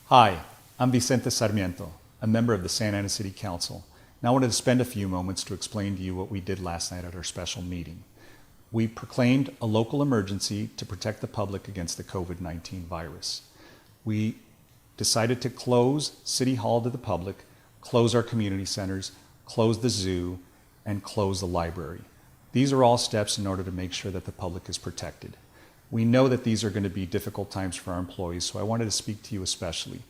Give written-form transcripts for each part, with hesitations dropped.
Hi, I'm Vicente Sarmiento, a member of the Santa Ana City Council. Now I wanted to spend a few moments to explain to you what we did last night at our special meeting. We proclaimed a local emergency to protect the public against the COVID-19 virus. We decided to close City Hall to the public, close our community centers, close the zoo, and close the library. These are all steps in order to make sure that the public is protected. We know that these are going to be difficult times for our employees, so I wanted to speak to you especially.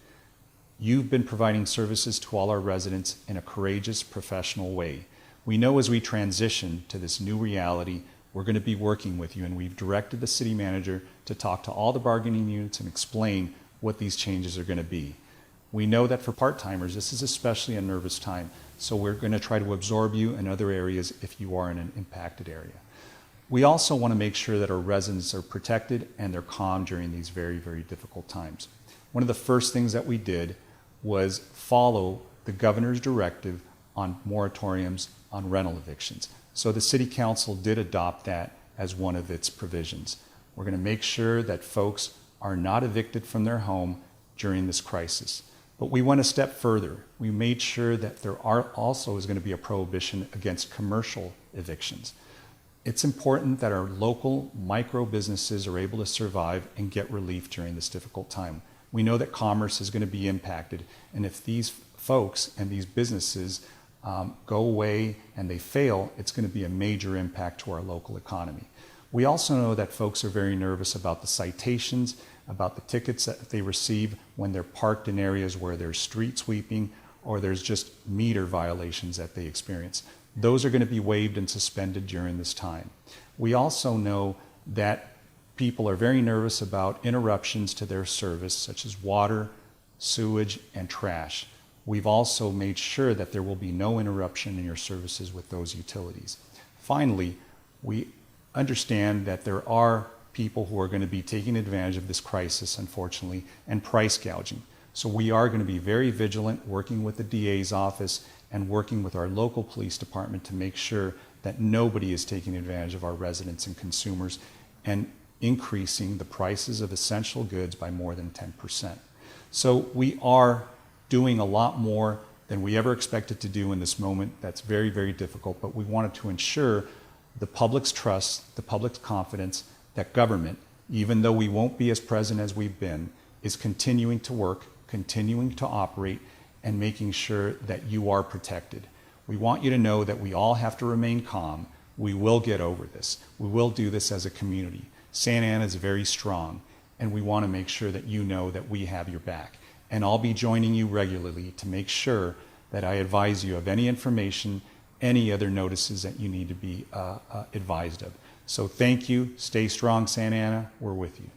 You've been providing services to all our residents in a courageous, professional way. We know as we transition to this new reality, we're going to be working with you, and we've directed the city manager to talk to all the bargaining units and explain what these changes are going to be. We know that for part-timers, this is especially a nervous time, so we're going to try to absorb you in other areas if you are in an impacted area. We also want to make sure that our residents are protected and they're calm during these very, very difficult times. One of the first things that we did was follow the governor's directive on moratoriums on rental evictions. So the City Council did adopt that as one of its provisions. We're going to make sure that folks are not evicted from their home during this crisis. But we went a step further. We made sure that there also is going to be a prohibition against commercial evictions. It's important that our local micro businesses are able to survive and get relief during this difficult time. We know that commerce is going to be impacted, and if these folks and these businesses go away and they fail, it's going to be a major impact to our local economy. We also know that folks are very nervous about the citations, about the tickets that they receive when they're parked in areas where there's street sweeping or there's just meter violations that they experience. Those are going to be waived and suspended during this time. We also know that people are very nervous about interruptions to their service, such as water, sewage, and trash. We've also made sure that there will be no interruption in your services with those utilities. Finally, we understand that there are people who are going to be taking advantage of this crisis, unfortunately, and price gouging. So we are going to be very vigilant, working with the DA's office and working with our local police department to make sure that nobody is taking advantage of our residents and consumers and increasing the prices of essential goods by more than 10%. So we are doing a lot more than we ever expected to do in this moment. That's very, very difficult, but we wanted to ensure the public's trust, the public's confidence that government, even though we won't be as present as we've been, is continuing to work, continuing to operate, and making sure that you are protected. We want you to know that we all have to remain calm. We will get over this. We will do this as a community. Santa Ana is very strong, and we want to make sure that you know that we have your back. And I'll be joining you regularly to make sure that I advise you of any information, any other notices that you need to be advised of. So thank you. Stay strong, Santa Ana. We're with you.